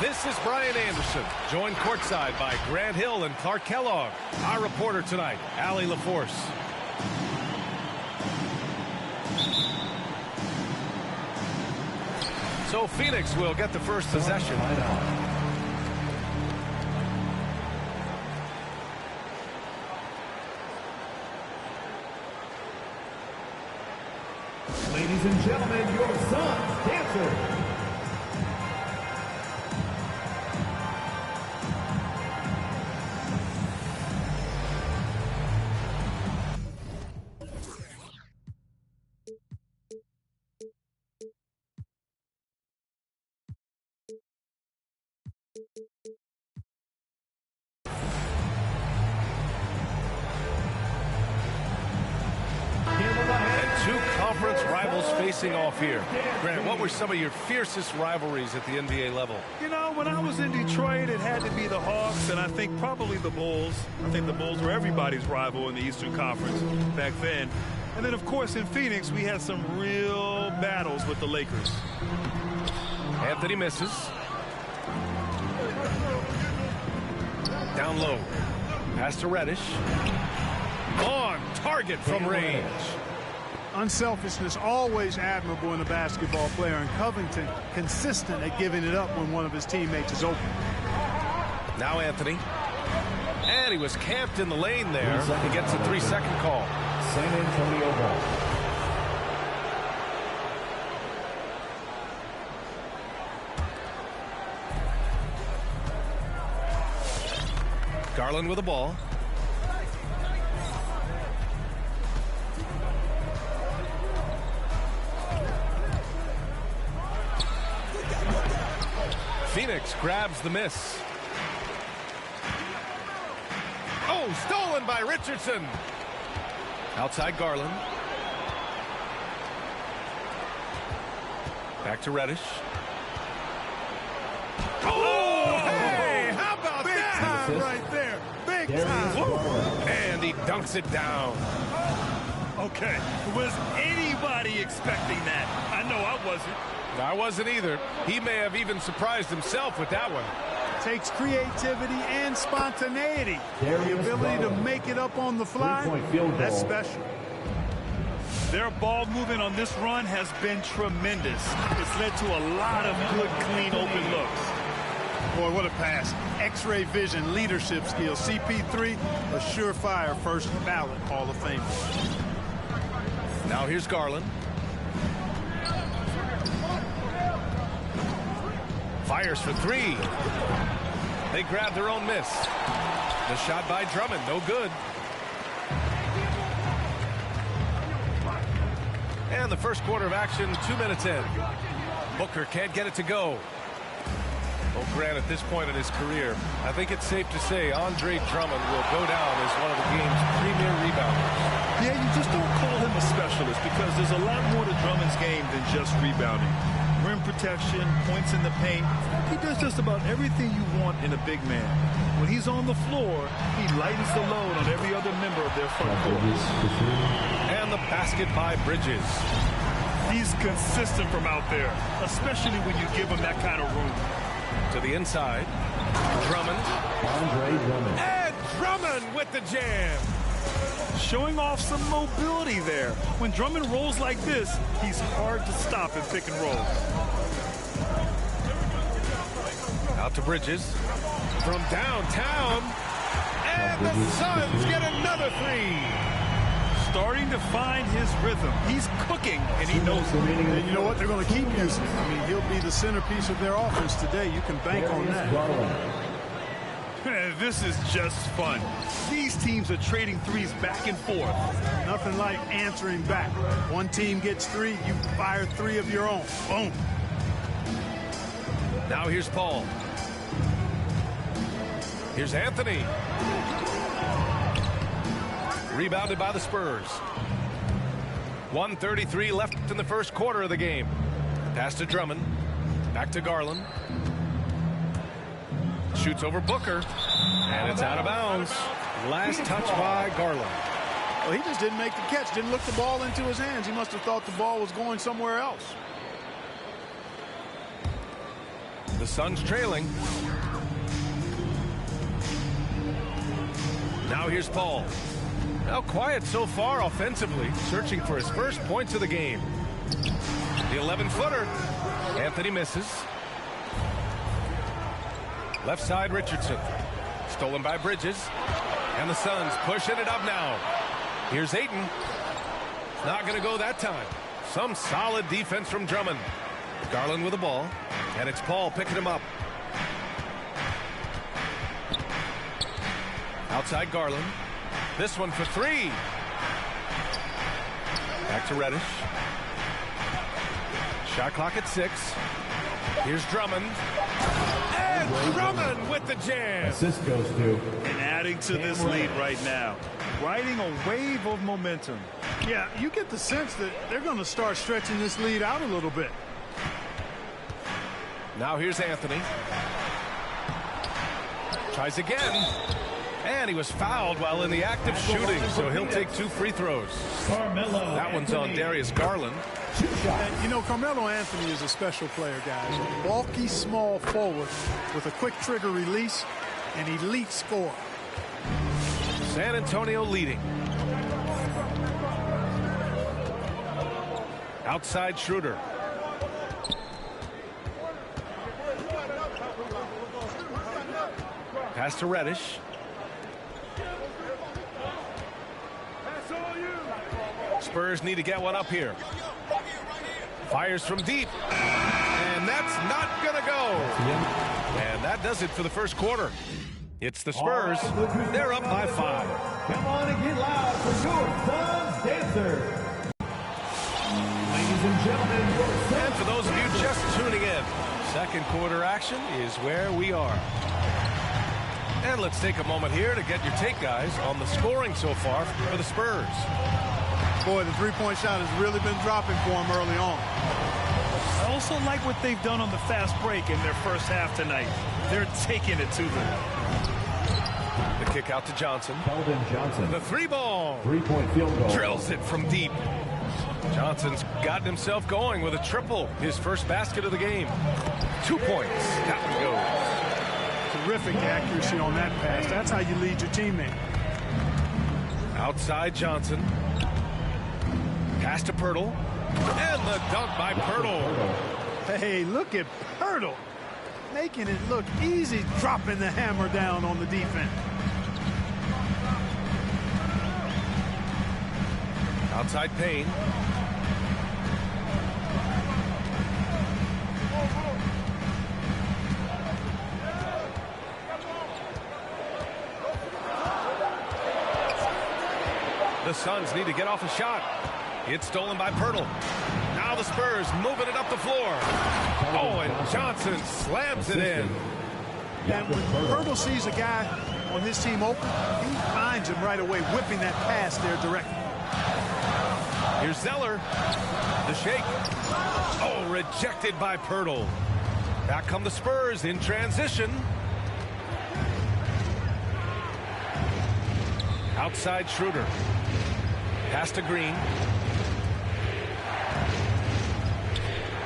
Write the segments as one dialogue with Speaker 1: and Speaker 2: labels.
Speaker 1: This is Brian Anderson, joined courtside by Grant Hill and Clark Kellogg. Our reporter tonight, Allie LaForce. So Phoenix will get the first possession.
Speaker 2: Ladies and gentlemen, your son's dancer.
Speaker 1: Facing off here. Grant, what were some of your fiercest rivalries at the NBA level?
Speaker 3: You know, when I was in Detroit, it had to be the Hawks, and I think probably the Bulls. I think the Bulls were everybody's rival in the Eastern Conference back then. And then, of course, in Phoenix, we had some real battles with the Lakers.
Speaker 1: Anthony misses. Down low. Pass to Reddish. On target from range.
Speaker 4: Unselfishness always admirable in a basketball player, and Covington consistent at giving it up when one of his teammates is open.
Speaker 1: Now Anthony. And he was camped in the lane there. He gets a 3-second call.
Speaker 2: San Antonio ball.
Speaker 1: Garland with the ball. Phoenix grabs the miss. Oh, stolen by Richardson. Outside Garland. Back to Reddish. Oh, hey, how about
Speaker 4: big
Speaker 1: that?
Speaker 4: Big time right there. Big time.
Speaker 1: And he dunks it down.
Speaker 3: Okay, was anybody expecting that? I know I wasn't.
Speaker 1: I wasn't either. He may have even surprised himself with that one.
Speaker 4: Takes creativity and spontaneity. The ability to make it up on the fly, that's special.
Speaker 3: Their ball movement on this run has been tremendous. It's led to a lot of good, clean, open looks.
Speaker 4: Boy, what a pass. X-ray vision, leadership skills. CP3, a surefire first ballot Hall of Famer.
Speaker 1: Now here's Garland. Fires for three. They grab their own miss. The shot by Drummond, no good. And the first quarter of action, 2 minutes in. Booker can't get it to go. Well, Grant, at this point in his career, I think it's safe to say Andre Drummond will go down as one of the game's premier rebounders.
Speaker 3: Yeah, you just don't call him a specialist because there's a lot more to Drummond's game than just rebounding. Rim protection, points in the paint. He does just about everything you want in a big man. When he's on the floor, he lightens the load on every other member of their front court.
Speaker 1: And the basket by Bridges.
Speaker 3: He's consistent from out there, especially when you give him that kind of room.
Speaker 1: To the inside. Drummond.
Speaker 2: Andre Drummond.
Speaker 1: And Drummond with the jam.
Speaker 3: Showing off some mobility there. When Drummond rolls like this, he's hard to stop in pick and roll.
Speaker 1: Out to Bridges. From downtown. And the Suns get another three.
Speaker 3: Starting to find his rhythm. He's cooking, and he knows it.
Speaker 4: And you know what? They're going to keep using him. I mean, he'll be the centerpiece of their offense today. You can bank on that.
Speaker 3: This is just fun. These teams are trading threes back and forth.
Speaker 4: Nothing like answering back. One team gets three, you fire three of your own. Boom.
Speaker 1: Now here's Paul. Here's Anthony. Rebounded by the Spurs. 1:33 left in the first quarter of the game. Pass to Drummond. Back to Garland. Shoots over Booker. And it's out of bounds. Last touch by Garland.
Speaker 4: Well, he just didn't make the catch. Didn't look the ball into his hands. He must have thought the ball was going somewhere else.
Speaker 1: The Suns trailing. Now here's Paul. Now quiet so far offensively, searching for his first points of the game. The 11-footer. Anthony misses. Left side Richardson. Stolen by Bridges. And the Suns pushing it up now. Here's Ayton. Not going to go that time. Some solid defense from Drummond. Garland with the ball. And it's Paul picking him up. Outside Garland. This one for three. Back to Reddish. Shot clock at 6. Here's Drummond. And Drummond with the jam.
Speaker 2: Assist goes to.
Speaker 3: And adding to this lead right now. Riding a wave of momentum.
Speaker 4: Yeah, you get the sense that they're going to start stretching this lead out a little bit.
Speaker 1: Now here's Anthony. Tries again. And he was fouled while in the act of shooting, so he'll take 2 free throws.
Speaker 2: Carmelo
Speaker 1: That one's on Darius Garland.
Speaker 4: And, you know, Carmelo Anthony is a special player, guys. A bulky, small forward with a quick trigger release, an elite scorer.
Speaker 1: San Antonio leading. Outside Schroeder. Pass to Reddish. Spurs need to get one up here. Fires from deep. And that's not going to go. And that does it for the first quarter. It's the Spurs. They're up by 5.
Speaker 2: Come on and get loud for your Suns Dancer. Ladies and gentlemen, your Suns.
Speaker 1: And for those of you just tuning in, second quarter action is where we are. And let's take a moment here to get your take, guys, on the scoring so far for the Spurs.
Speaker 4: Boy, the three-point shot has really been dropping for them early on.
Speaker 3: I also like what they've done on the fast break in their first half tonight. They're taking it to them.
Speaker 1: The kick out to Johnson.
Speaker 2: Keldon Johnson.
Speaker 1: The 3-ball.
Speaker 2: 3-point field goal.
Speaker 1: Drills it from deep. Johnson's gotten himself going with a triple. His first basket of the game. 2 points. That one goes.
Speaker 4: Terrific accuracy on that pass. That's how you lead your teammate.
Speaker 1: Outside Johnson. Pass to Pirtle. And the dunk by Pirtle.
Speaker 4: Hey, look at Pirtle. Making it look easy, dropping the hammer down on the defense.
Speaker 1: Outside Payne. The Suns need to get off a shot. It's stolen by Pirtle. Now the Spurs moving it up the floor. Oh, and Johnson slams it in.
Speaker 4: And when Pirtle sees a guy on his team open, he finds him right away, whipping that pass there directly.
Speaker 1: Here's Zeller. The shake. Oh, rejected by Pirtle. Back come the Spurs in transition. Outside Schroeder. Pass to Green.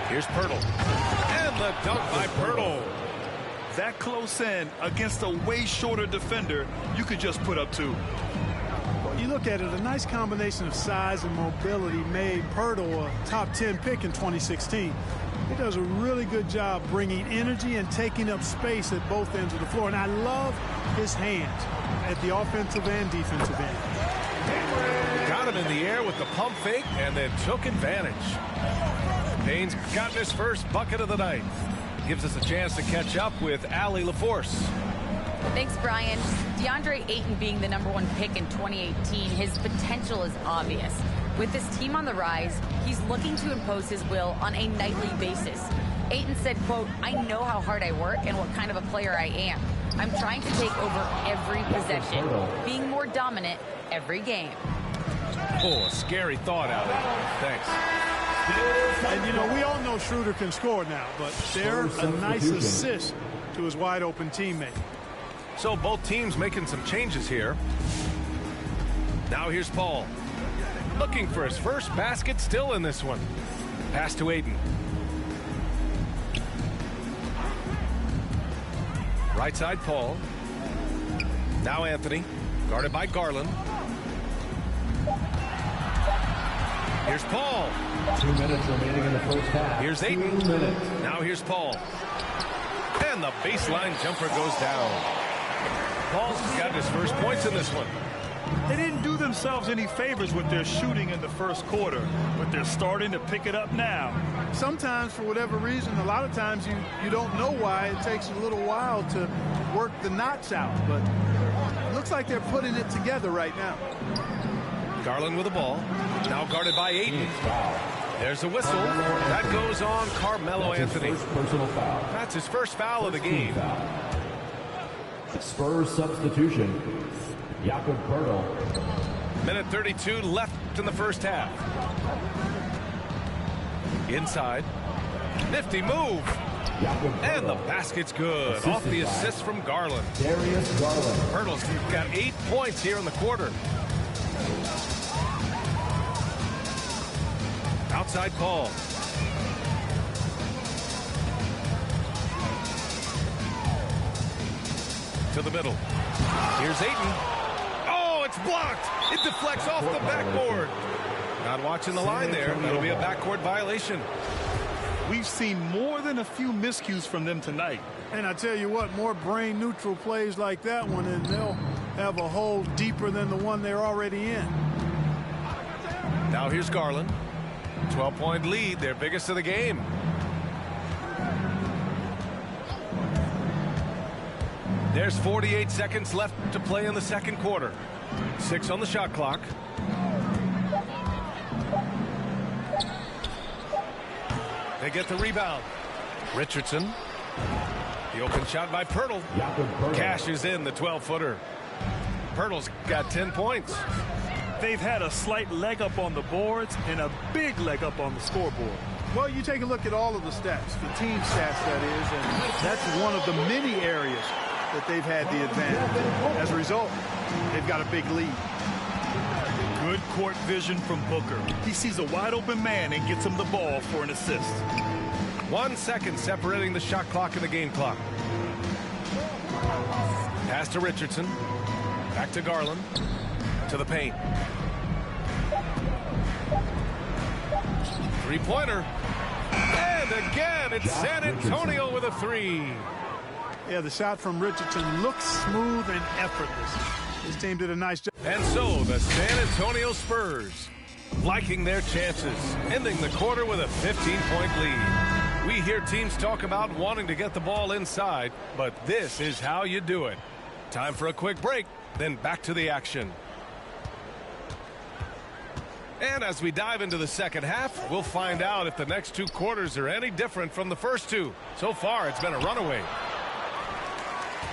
Speaker 1: Here's Pirtle. And the dunk by Pirtle.
Speaker 3: That close in against a way shorter defender, you could just put up 2.
Speaker 4: Well, you look at it, a nice combination of size and mobility made Pirtle a top 10 pick in 2016. He does a really good job bringing energy and taking up space at both ends of the floor. And I love his hands at the offensive and defensive end.
Speaker 1: Got him in the air with the pump fake and then took advantage. Payne's gotten his first bucket of the night. Gives us a chance to catch up with Allie LaForce.
Speaker 5: Thanks, Brian. DeAndre Ayton being the #1 pick in 2018, his potential is obvious. With this team on the rise, he's looking to impose his will on a nightly basis. Ayton said, quote, "I know how hard I work and what kind of a player I am. I'm trying to take over every possession, being more dominant every game."
Speaker 1: Oh, a scary thought, Allie. Thanks.
Speaker 4: And, you know, we all know Schroeder can score now, but they're a nice assist to his wide-open teammate.
Speaker 1: So both teams making some changes here. Now here's Paul. Looking for his first basket still in this one. Pass to Ayton. Right side, Paul. Now Anthony, guarded by Garland. Here's Paul.
Speaker 2: 2 minutes remaining in the first half.
Speaker 1: Here's Ayton.
Speaker 2: 2 minutes.
Speaker 1: Now here's Paul. And the baseline jumper goes down. Paul's got his first points in this one.
Speaker 3: They didn't do themselves any favors with their shooting in the first quarter, but they're starting to pick it up now.
Speaker 4: Sometimes, for whatever reason, a lot of times you don't know why. It takes a little while to work the knots out, but it looks like they're putting it together right now.
Speaker 1: Garland with the ball. Now guarded by Ayton. There's a whistle. That goes on Carmelo Anthony.
Speaker 2: First personal foul.
Speaker 1: That's his first foul of the game.
Speaker 2: Spurs substitution. Jakob Poeltl.
Speaker 1: Minute 32 left in the first half. Inside. Nifty move. And the basket's good. Off the assist from Garland.
Speaker 2: Darius Garland.
Speaker 1: Poeltl's got 8 points here in the quarter. Outside Paul. To the middle. Here's Ayton. Oh, it's blocked. It deflects off the backboard. Not watching the line there. That'll be a backcourt violation.
Speaker 3: We've seen more than a few miscues from them tonight.
Speaker 4: And I tell you what, more brain neutral plays like that one, and they'll have a hole deeper than the one they're already in.
Speaker 1: Now here's Garland. 12-point lead, their biggest of the game. There's 48 seconds left to play in the second quarter. 6 on the shot clock. They get the rebound. Richardson. The open shot by Poeltl. Cashes in the 12-footer. Poeltl's got 10 points.
Speaker 3: They've had a slight leg up on the boards and a big leg up on the scoreboard.
Speaker 4: Well, you take a look at all of the stats, the team stats, that is, and that's one of the many areas that they've had the advantage. As a result, they've got a big lead.
Speaker 3: Good court vision from Booker. He sees a wide open man and gets him the ball for an assist.
Speaker 1: 1 second separating the shot clock and the game clock. Pass to Richardson. Back to Garland. To the paint. Three-pointer. And again, it's San Antonio with a three.
Speaker 4: Yeah, the shot from Richardson looks smooth and effortless. His team did a nice job.
Speaker 1: And so the San Antonio Spurs liking their chances, ending the quarter with a 15-point lead. We hear teams talk about wanting to get the ball inside, but this is how you do it. Time for a quick break, then back to the action. And as we dive into the second half, we'll find out if the next 2 quarters are any different from the first 2. So far, it's been a runaway.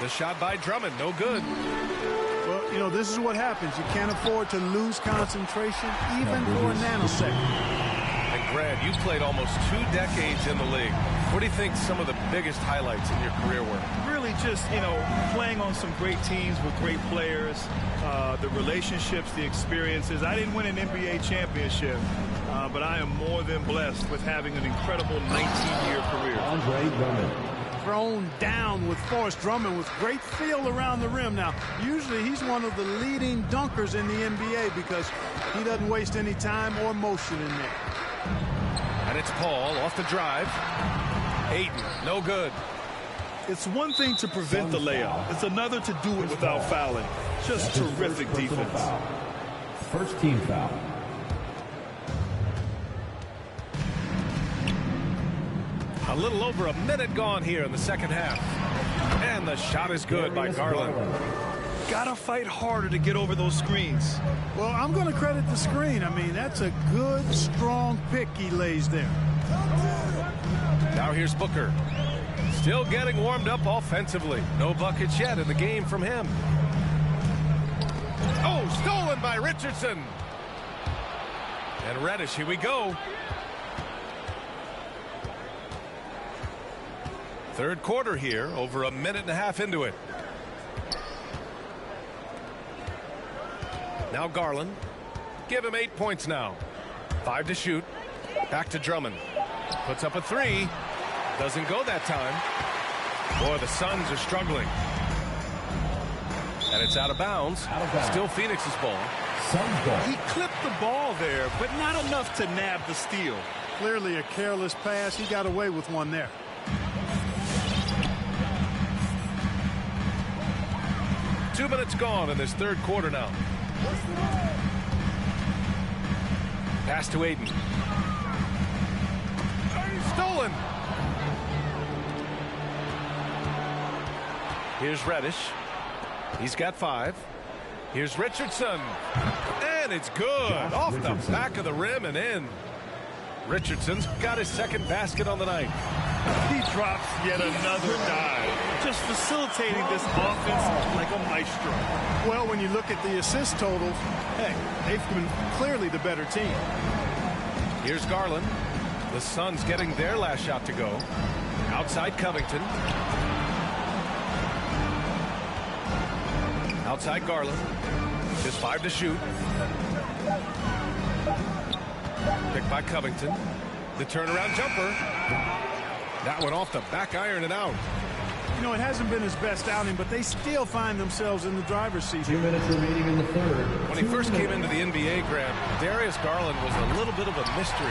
Speaker 1: The shot by Drummond, no good.
Speaker 4: Well, you know, this is what happens. You can't afford to lose concentration, even for a nanosecond.
Speaker 1: And Grant, you played almost 2 decades in the league. What do you think some of the biggest highlights in your career were?
Speaker 3: Really just, you know, playing on some great teams with great players, the relationships, the experiences. I didn't win an NBA championship, but I am more than blessed with having an incredible 19-year career.
Speaker 2: Andre Drummond.
Speaker 4: Thrown down with Forrest Drummond with great feel around the rim. Now, usually he's one of the leading dunkers in the NBA because he doesn't waste any time or motion in there.
Speaker 1: And it's Paul off the drive. Ayton, no good.
Speaker 3: It's one thing to prevent the layup. It's another to do it without fouling. Just terrific defense.
Speaker 2: First team foul.
Speaker 1: A little over a minute gone here in the second half. And the shot is good by Garland.
Speaker 3: Gotta fight harder to get over those screens.
Speaker 4: Well, I'm going to credit the screen. I mean, that's a good, strong pick he lays there.
Speaker 1: Now here's Booker. Still getting warmed up offensively. No buckets yet in the game from him. Oh, stolen by Richardson. And Reddish, here we go. Third quarter here, over a minute and a half into it. Now Garland. Give him 8 points now. 5 to shoot. Back to Drummond. Puts up a 3. Doesn't go that time. Boy, the Suns are struggling. And it's out of bounds. Still Phoenix's ball.
Speaker 3: He clipped the ball there, but not enough to nab the steal.
Speaker 4: Clearly a careless pass. He got away with one there.
Speaker 1: Two minutes gone in this third quarter now. Pass to Aiden. Stolen. Here's Reddish. He's got 5. Here's Richardson. And it's good. Off the back of the rim and in. Richardson's got his second basket on the night.
Speaker 3: He drops yet another dive, just facilitating this offense like a maestro.
Speaker 4: Well, when you look at the assist totals, hey, they've been clearly the better team.
Speaker 1: Here's Garland. The Suns getting their last shot to go. Outside Covington. Outside Garland. Just 5 to shoot. Picked by Covington. The turnaround jumper. That went off the back iron and out.
Speaker 4: You know, it hasn't been his best outing, but they still find themselves in the driver's seat.
Speaker 2: 2 minutes remaining in the third.
Speaker 1: When he first came into the NBA, Graham, Darius Garland was a little bit of a mystery.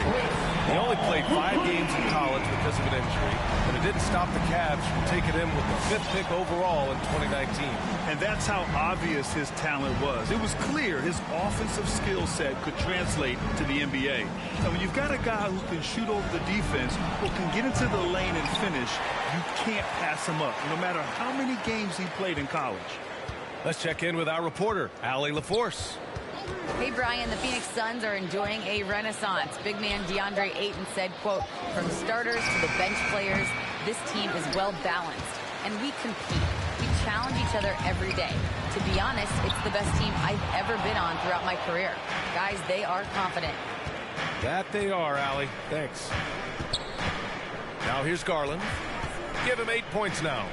Speaker 1: He only played 5 games in college because of an injury, but it didn't stop the Cavs from taking him with the 5th pick overall in 2019.
Speaker 3: And that's how obvious his talent was. It was clear his offensive skill set could translate to the NBA. And when you've got a guy who can shoot over the defense, who can get into the lane and finish, you can't pass him up, no matter how many games he played in college.
Speaker 1: Let's check in with our reporter, Allie LaForce.
Speaker 5: Hey, Brian, the Phoenix Suns are enjoying a renaissance. Big man DeAndre Ayton said, quote, from starters to the bench players, this team is well balanced, and we compete. We challenge each other every day. To be honest, it's the best team I've ever been on throughout my career. Guys, they are confident.
Speaker 1: That they are, Allie. Thanks. Now here's Garland. Give him 8 points now.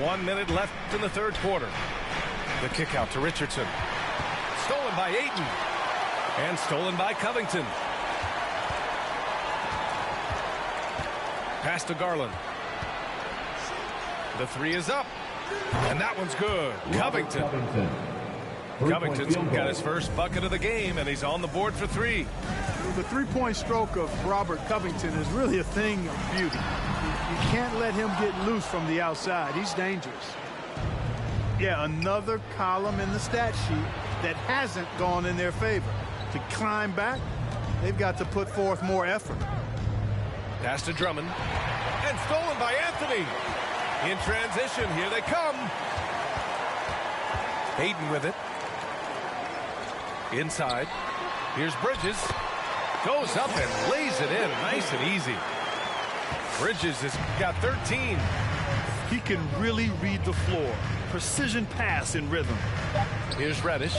Speaker 1: 1 minute left in the third quarter. The kick out to Richardson. Stolen by Ayton. And stolen by Covington. Pass to Garland. The 3 is up. And that one's good. Covington. Covington's got his first bucket of the game, and he's on the board for 3.
Speaker 4: The three-point stroke of Robert Covington is really a thing of beauty. You can't let him get loose from the outside. He's dangerous. Yeah, another column in the stat sheet that hasn't gone in their favor. To climb back, they've got to put forth more effort.
Speaker 1: Pass to Drummond. And stolen by Anthony. In transition, here they come. Hayden with it. Inside. Here's Bridges. Goes up and lays it in. Nice and easy. Bridges has got 13.
Speaker 3: He can really read the floor. Precision pass in rhythm.
Speaker 1: Here's Reddish.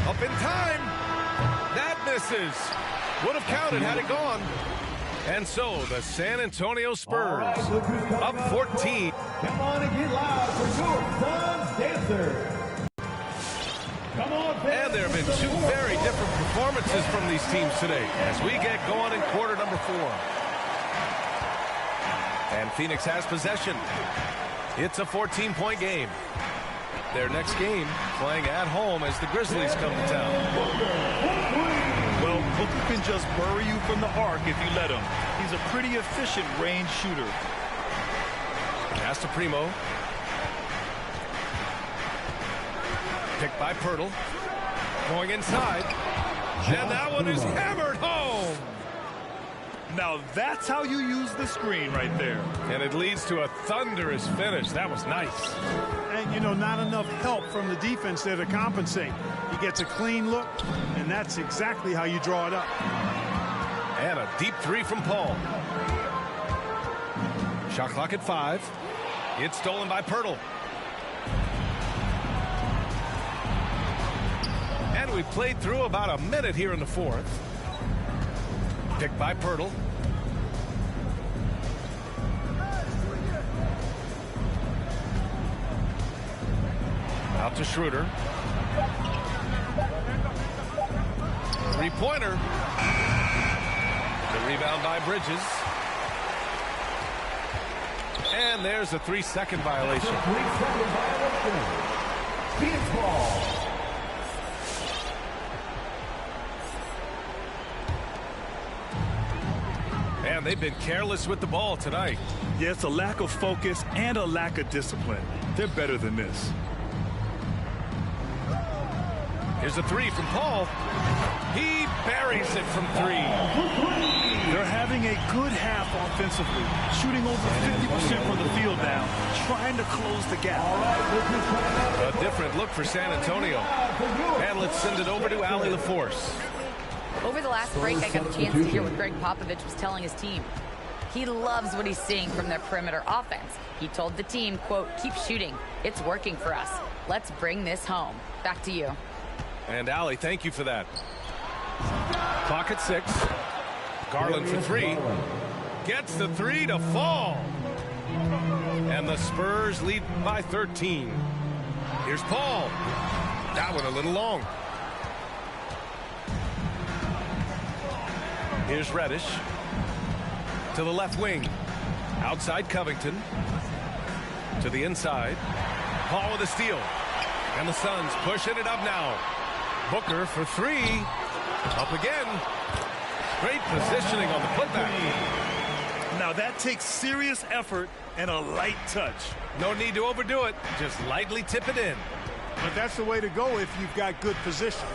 Speaker 1: Up in time. That misses. Would have counted had it gone. And so the San Antonio Spurs up 14.
Speaker 2: Come on and get loud for your Suns dancer. Come on,
Speaker 1: and there have been 2 very different performances from these teams today as we get going in quarter number 4. And Phoenix has possession. It's a 14-point game. Their next game playing at home as the Grizzlies come to town.
Speaker 3: Well, Booker can just bury you from the arc if you let him. He's a pretty efficient range shooter.
Speaker 1: Pass to Primo. Picked by Pirtle. Going inside. And that one is hammered home.
Speaker 3: Now that's how you use the screen right there.
Speaker 1: And it leads to a thunderous finish. That was nice.
Speaker 4: And, you know, not enough help from the defense there to compensate. He gets a clean look, and that's exactly how you draw it up.
Speaker 1: And a deep 3 from Paul. Shot clock at 5. It's stolen by Pirtle. And we played through about a minute here in the fourth. Picked by Pirtle. Out to Schroeder. Three-pointer. The rebound by Bridges. And there's a 3-second violation.
Speaker 2: 3-second violation. Phoenix ball.
Speaker 1: And they've been careless with the ball tonight.
Speaker 3: Yeah, it's a lack of focus and a lack of discipline. They're better than this.
Speaker 1: Here's a three from Paul. He buries it from three.
Speaker 3: They're having a good half offensively, shooting over 50% from the field now, trying to close the gap.
Speaker 1: A different look for San Antonio. And let's send it over to Allie LaForce.
Speaker 5: Over the last break, I got a chance to hear what Greg Popovich was telling his team. He loves what he's seeing from their perimeter offense. He told the team, quote, "Keep shooting. It's working for us. Let's bring this home." Back to you.
Speaker 1: And Allie, thank you for that. Clock at 6. Garland for three. Gets the three to fall. And the Spurs lead by 13. Here's Paul. That one a little long. Here's Reddish. To the left wing. Outside Covington. To the inside. Paul with a steal. And the Suns pushing it up now. Booker for three. Up again. Great positioning on the putback.
Speaker 3: Now that takes serious effort and a light touch.
Speaker 1: No need to overdo it. Just lightly tip it in.
Speaker 4: But that's the way to go if you've got good position.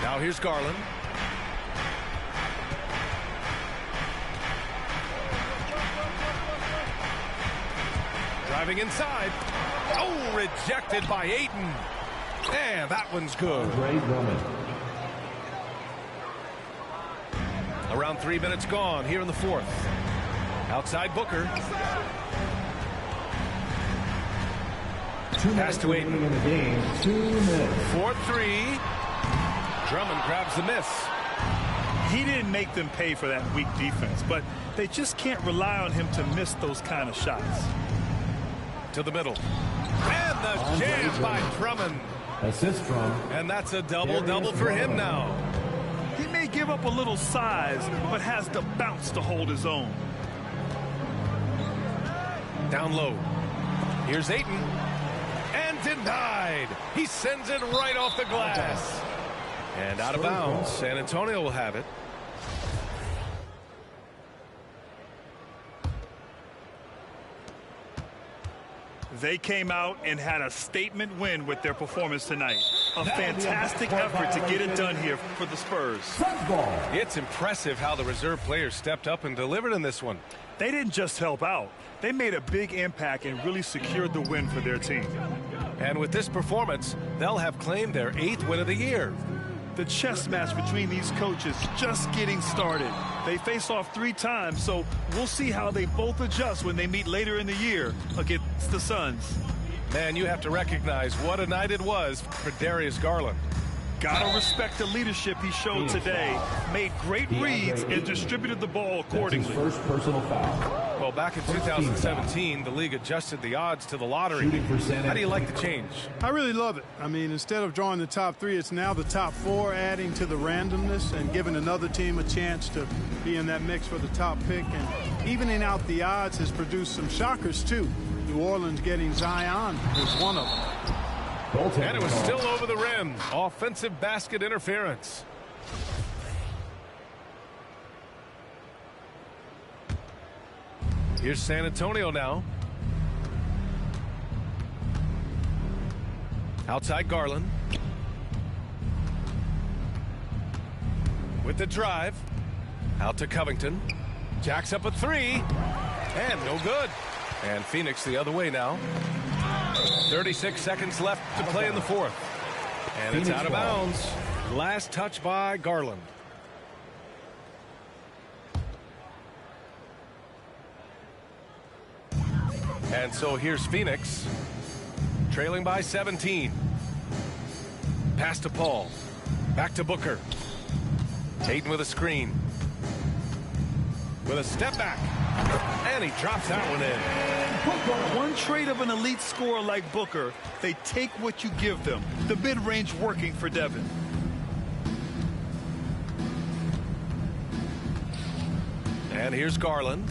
Speaker 1: Now here's Garland. Driving inside. Oh, rejected by Ayton. And that one's good. Around 3 minutes gone here in the fourth. Outside Booker. Pass to Ayton. 4-3. Drummond grabs the miss.
Speaker 3: He didn't make them pay for that weak defense, but they just can't rely on him to miss those kind of shots.
Speaker 1: To the middle. And the jam by Drummond.
Speaker 2: Assist from.
Speaker 1: And that's a double-double for him now.
Speaker 3: He may give up a little size, but has the bounce to hold his own.
Speaker 1: Down low. Here's Ayton. And denied. He sends it right off the glass. And out of bounds. San Antonio will have it.
Speaker 3: They came out and had a statement win with their performance tonight. A fantastic effort to get it done here for the Spurs.
Speaker 1: It's impressive how the reserve players stepped up and delivered in this one.
Speaker 3: They didn't just help out. They made a big impact and really secured the win for their team.
Speaker 1: And with this performance, they'll have claimed their 8th win of the year.
Speaker 3: The chess match between these coaches just getting started. They face off 3 times, so we'll see how they both adjust when they meet later in the year against the Suns.
Speaker 1: Man, you have to recognize what a night it was for Darius Garland.
Speaker 3: Gotta respect the leadership he showed today. Made great reads and distributed the ball accordingly.
Speaker 2: First personal foul.
Speaker 1: Well, back in 2017, the league adjusted the odds to the lottery. How do you like the change?
Speaker 4: I really love it. I mean, instead of drawing the top 3, it's now the top 4, adding to the randomness and giving another team a chance to be in that mix for the top pick. And evening out the odds has produced some shockers, too. New Orleans getting Zion is one of them.
Speaker 1: And it was still over the rim. Offensive basket interference. Here's San Antonio now. Outside Garland. With the drive. Out to Covington. Jacks up a 3. And no good. And Phoenix the other way now. 36 seconds left to play in the fourth. And it's out of bounds. Last touch by Garland. And so here's Phoenix. Trailing by 17. Pass to Paul. Back to Booker. Ayton with a screen. With a step back. And he drops that one in.
Speaker 3: One trait of an elite scorer like Booker, they take what you give them. The mid-range working for Devin.
Speaker 1: And here's Garland.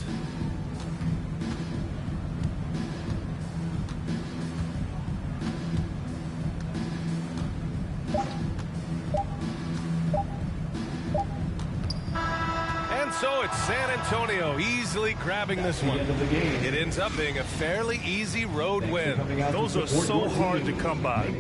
Speaker 1: And so it's San Antonio easily grabbing this one. It ends up being a fairly easy road win.
Speaker 3: Those are so hard to come by.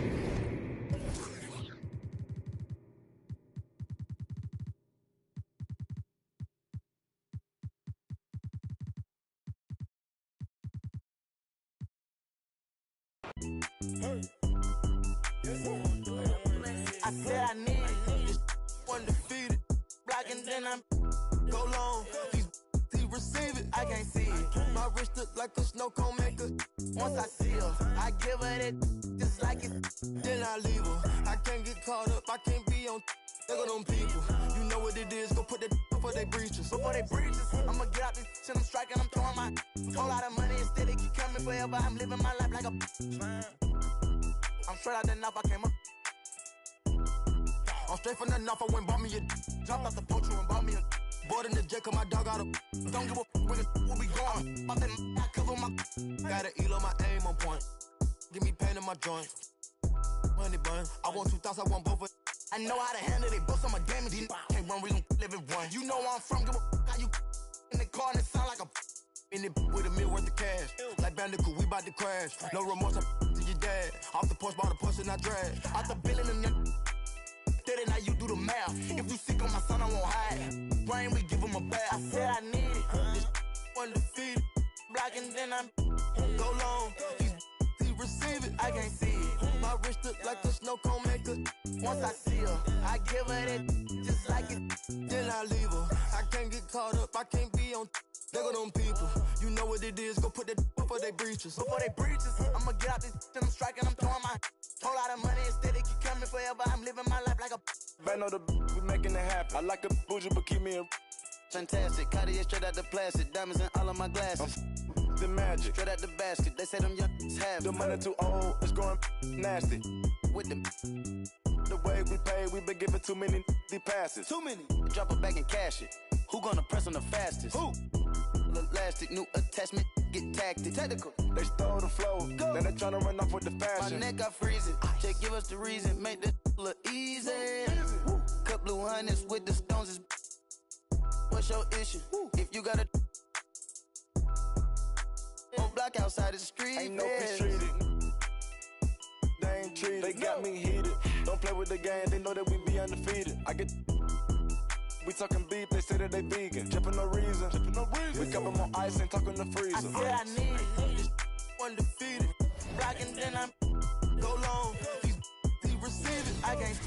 Speaker 6: I said I need this undefeated. Black and then I'm go long. These receive it, I can't see it. My wrist look like a snow cone maker. Once I see her, I give her that just like it. Then I leave her. I can't get caught up, I can't be on. Look at them people. You know what it is. Go put that before they breaches. Before they breaches, I'ma get out this shit. I'm striking, I'm throwing my whole lot of money instead. It keep coming forever. I'm living my life like a. I'm straight out the knife, I came up. I'm straight from the knife, I went bought me a. Jumped out the poacher and bought me a. Bought in the jet, cause my dog out a. Don't give a where the will be going. About that I cover my. Gotta elo my aim on point. Give me pain in my joint. Money bun. I want 2,000, I want both of. I know how to handle it, both I'm a damage. Can't run, we gon' live it one. You know where I'm from, give a how you in the car and it sound like a. In it with $1 million worth of cash. Like Bandicoot, we bout to crash. No remorse, I'm to your dad. Off the porch, bought a push and I drag. Out the billing and steady, now you do the math. If you sick on my son, I won't hide. Brain, we give him a bath. I said I need it. This undefeated. Black and then I'm go long. He receive it, I can't see it. My wrist look like a snow cone maker. Once I see her, I give her that just like it. Then I leave her. I can't get caught up, I can't be on. Look at them people. You know what it is. Go put that before they breaches. Before they breaches, I'ma get out this shit. I'm striking, I'm throwing my whole lot of money instead. It keep coming forever. I'm living my life like a.
Speaker 7: Band on the we making it happen. I like a bougie, but keep me a.
Speaker 6: Fantastic, Cartier straight out the plastic. Diamonds in all of my glasses.
Speaker 7: The magic.
Speaker 6: Straight out the basket. They say them young have
Speaker 7: The money too old, it's going nasty.
Speaker 6: with them.
Speaker 7: The way we pay, we been giving too many passes.
Speaker 6: Too many. Drop it back and cash it. Who gonna press on the fastest?
Speaker 7: Who?
Speaker 6: Elastic, new attachment, get tactic. Technical.
Speaker 7: They stole the flow, now they tryna run off with the
Speaker 6: My
Speaker 7: fashion.
Speaker 6: neck got freezing. Just give us the reason, make this look easy. Cut blue hundreds with the stones is. What's your issue? If you got a on block outside the street,
Speaker 7: Ain't no peace treated. They ain't treated. They got me heated. Don't play with the game, they know that we be undefeated. I get. We talking beef, they say that they vegan. Trippin' no reason. We cup 'em on ice and talk in the freezer.
Speaker 6: I said I need it. This undefeated. Black and then I'm go long. He receive it. I can't.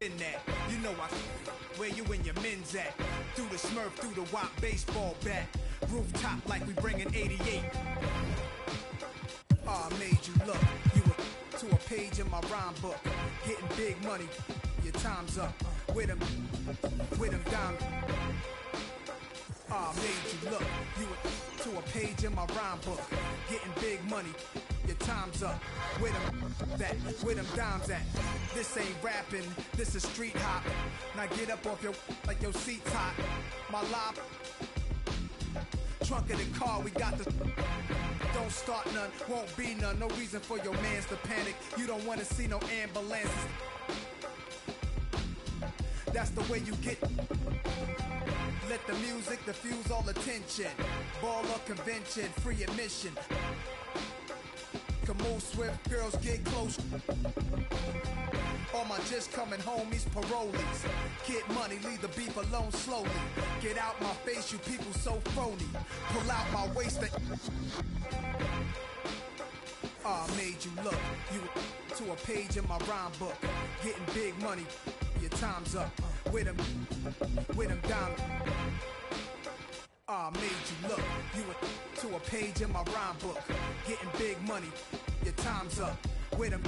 Speaker 8: In that, you know where you and your men's at. Through the Smurf, through the WAP baseball bat. Rooftop like we bringing 88. Made you look. You were to a page in my rhyme book. Getting big money, your time's up. With them down. Made you look. You were to a page in my rhyme book. Getting big money, your time's up. With them dimes at. This ain't rapping, this is street hop. Now get up off your, like your seat's hot. My lob, trunk of the car, we got the. Don't start none, won't be none. No reason for your mans to panic. You don't wanna see no ambulances. That's the way you get. Let the music diffuse all attention. Ball or convention, free admission. Can move swift, girls get close. All my just coming homies, parolees. Get money, leave the beef alone slowly. Get out my face, you people so phony. Pull out my waist. Made you look. You to a page in my rhyme book. Getting big money, your time's up. With them down. Made you look. You were to a page in my rhyme book. Getting big money, your time's up. With them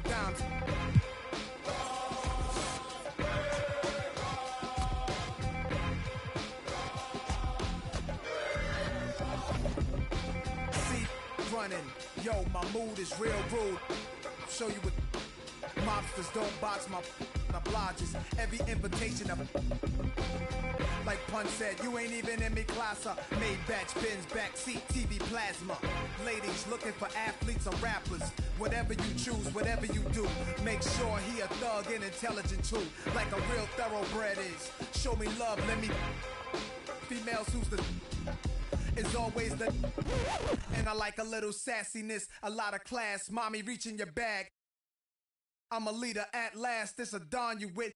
Speaker 8: dimes. See, running. Yo, my mood is real rude. I'll show you what mobsters don't box my obliges. Every invitation of. Like Pun said, you ain't even in me class. Made batch bins, backseat, TV plasma. Ladies looking for athletes or rappers. Whatever you choose, whatever you do, make sure he a thug and intelligent too. Like a real thoroughbred is. Show me love, let me. Females who's the. Is always the. And I like a little sassiness, a lot of class. Mommy, reach in your bag. I'm a leader at last. This a don you with.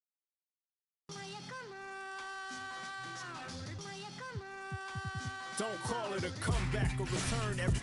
Speaker 3: Don't call it a comeback or return every.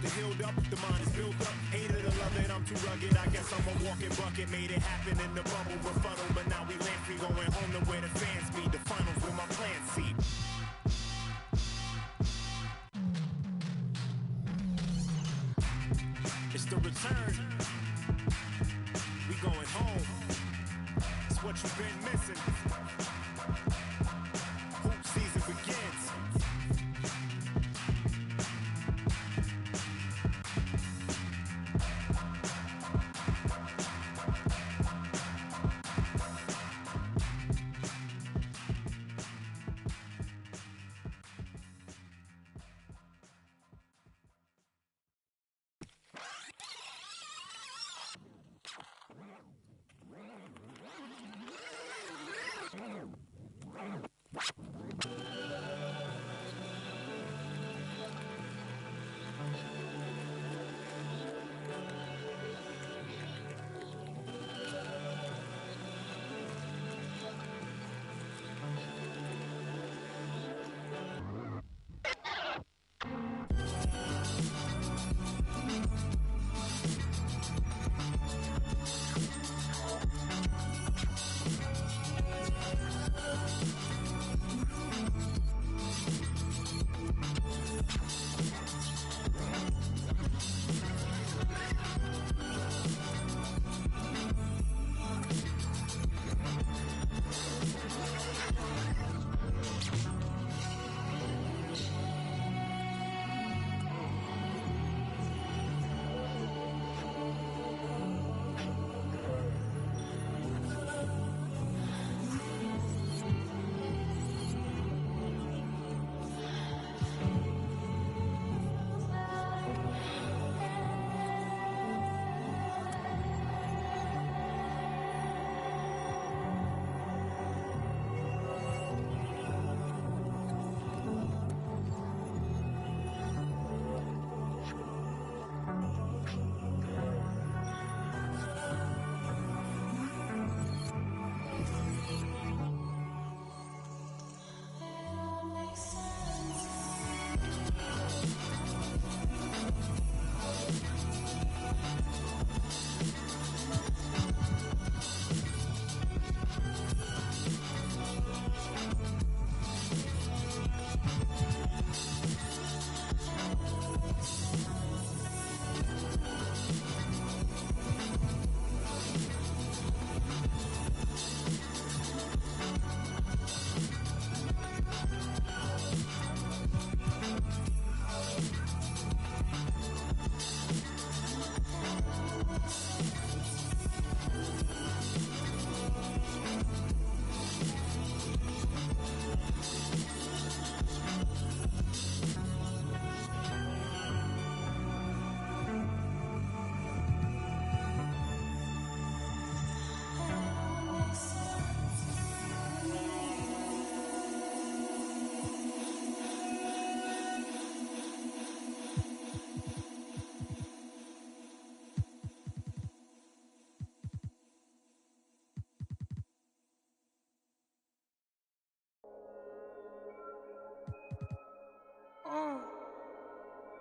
Speaker 3: the healed up, the mind is built up. Hated to love it, I'm too rugged. I guess I'm a walking bucket. Made it happen in the bubble, befuddle, but now we land free, going home to where the fans be. The finals where my plans see. It's the return. We going home. It's what you've been missing. Hoop season begins.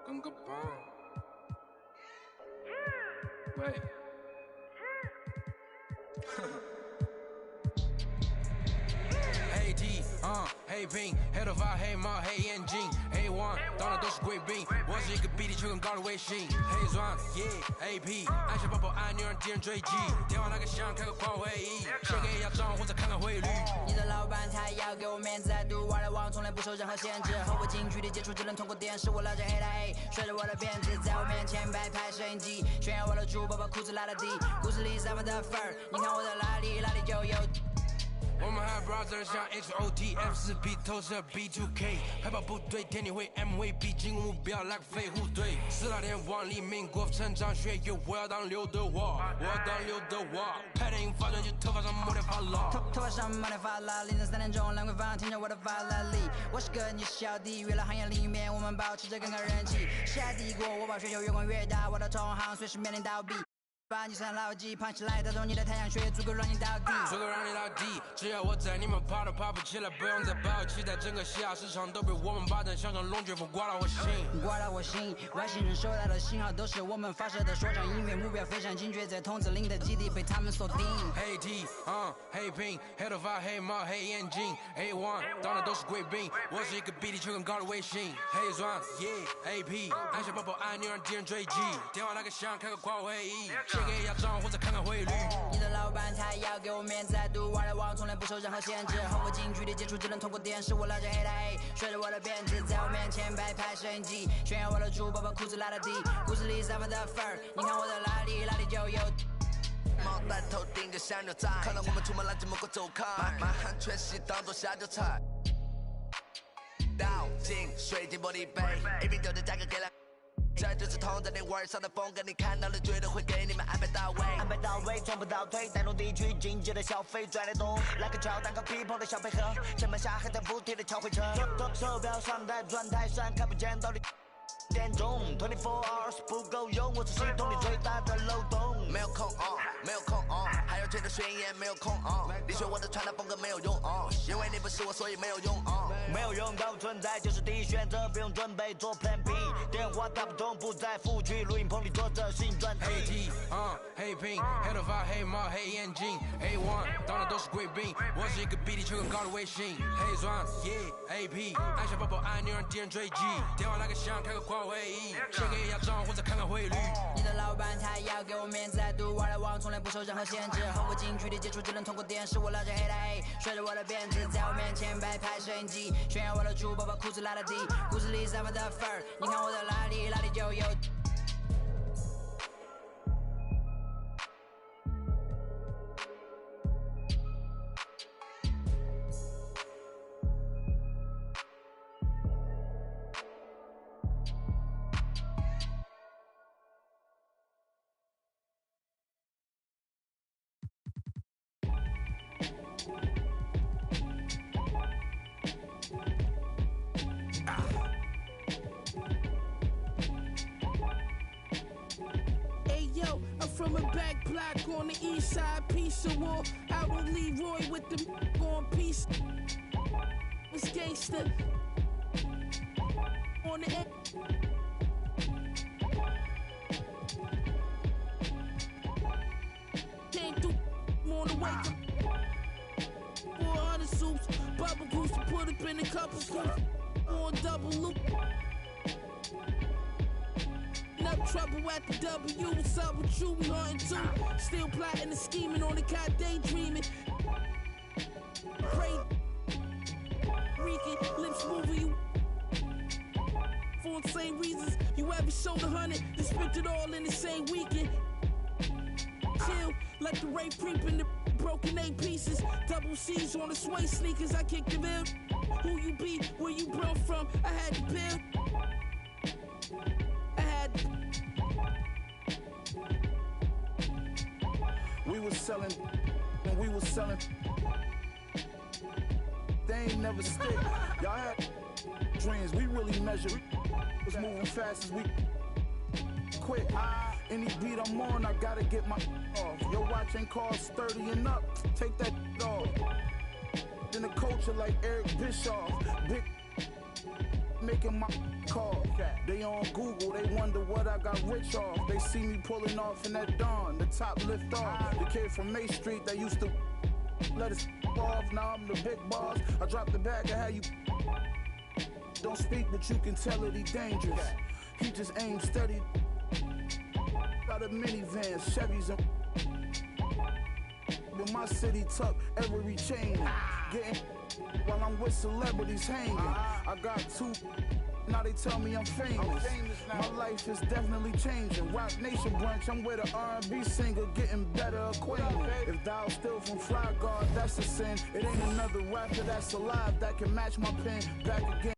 Speaker 9: Gunga bomb. Wait. Hey D,黑兵 ，Head of our 黑猫黑眼睛 ，A1 到哪都是贵宾，我是一个比地球更高的卫星，黑钻 ，Yeah，AP， 按下爆破按钮让敌人追击，电话那个响开个狂会议，先给一下账或者看看汇率。
Speaker 10: 你的老板他要给我面子，I do what I want，从来不受任何限制，和我近距离接触只能通过电视，我老家黑大 A， 甩着我的辫子在我面前摆拍摄影机，炫耀我的珠宝把裤子拉到底，故事里散发的粉儿，你看我的哪里就有。
Speaker 9: 我们还 brother 像 XOTF4B 投射 B2K 海豹部队天地会 MVP 进攻目标来个飞虎队4大天王黎明国成长学友我要当刘德华我要当刘德华拍电影发专辑头发上抹点发蜡
Speaker 10: 头发上抹点发蜡凌晨3点钟兰桂坊听着我的法拉利我是个你是小弟娱乐行业里面我们保持着更高人气下帝国我把雪球越滚越大我的同行随时面临倒闭把你上牢记，胖起来打动你的太阳穴，足够让你到底，
Speaker 9: 足够让你到底。只要我在，你们爬都爬不起来，不用再抱期待，整个西亚市场都被我们霸占，像龙卷风刮到我心，
Speaker 10: 刮到我心。外星人收到的信号都是我们发射的说唱音乐，目标非常精确，在筒子林的基地被他们锁定。
Speaker 9: 黑 T，黑屏，黑头发，黑帽，黑眼镜 ，A1，当然都是贵宾，我是一个比地球更高的卫星，黑钻，AP，按下宝宝按钮让敌人追击，电话那个响，开个跨会议。写给亚账或者看看汇率。
Speaker 10: 你的老板他要给我面子，读外来网从来不受任何限制。和我近距离接触只能通过电视，我拉着黑的 A， 甩着我的辫子，在我面前摆拍摄影机，炫耀我的猪宝宝裤子拉得低，故事里散发的粉儿，你看我的哪里就有。
Speaker 6: 毛带头顶个小牛仔，看到我们出门来这么个走开，满汉全席当做下酒菜。倒进水晶玻璃杯，一瓶酒的价格给了。这就是同在你玩上的风格，你看到了绝对会给你们安排到位，
Speaker 11: 安排到位，从不倒退，带动地区经济的消费拽得动，来个乔丹和皮蓬的小配合，前半下还在补贴的敲回车，手表上的转台上看不见到底点钟，24 hours 不够用，我是系统里最大的漏洞。
Speaker 6: 没有空没有空还有这个宣言没有空你学我的穿搭风格没有用因为你不是我，所以没有用
Speaker 11: 没有用到存在就是第一选择，不用准备做 Plan B， 电话打不通，不在府区录音棚里做着新专辑。
Speaker 9: 黑 T，黑屏，黑头发，黑帽，黑眼镜 ，A1，当然都是贵宾，我是一个比地球更高的卫星，黑钻，AP， 按下宝宝按钮让敌人追击，电话那个响，开个跨会议，写给亚账或者看看汇率。
Speaker 10: 你的老板他要给我面子，读外来网从来不受任何限制，和我近距离接触只能通过电视，我拉着黑的 A， 甩着我的辫子，在我面前摆拍摄影机，炫耀我的猪宝宝裤子拉得低，故事里散发的粉儿，你看我的哪里就有。
Speaker 12: From a back block on the east side, piece of wall. Out on Leroy with the on piece. It's gangster. On the end. Came through on the way from 400 soups. Bubble goose to put up in a couple scoops. On double loop. Trouble at the W, what's up with you? We hunting too. Still plotting and scheming on the cat daydreaming. Pray, reeking, lips moving you. For the same reasons you ever sold 100, then spent it all in the same weekend. Chill, like the rape creep in the broken 8 pieces. Double C's on the sway sneakers, I kick the bill. Who you be, where you brought from, I had to build.
Speaker 13: We was selling, and we was selling. They ain't never stick. Y'all had dreams, we really measure. Was moving fast as we quit. Any beat I'm on, I gotta get my off. Your watch ain't cost 30 and up. Take that off. Then the culture like Eric Bischoff. Big making my call. They on Google, they wonder what I got rich off. They see me pulling off in that dawn, the top lift off. The kid from May Street that used to let us off, now I'm the big boss. I dropped the bag, I had you. Don't speak, but you can tell that he dangerous. He just aims steady. Got a minivans, Chevys, and with my city tuck every chain. Getting while I'm with celebrities hanging. I got 2. Now they tell me I'm famous. My life is definitely changing. Rock Nation brunch, I'm with a R&B singer, getting better acquainted. If thou still from Fly Guard, that's a sin. It ain't another rapper that's alive that can match my pen. Back again.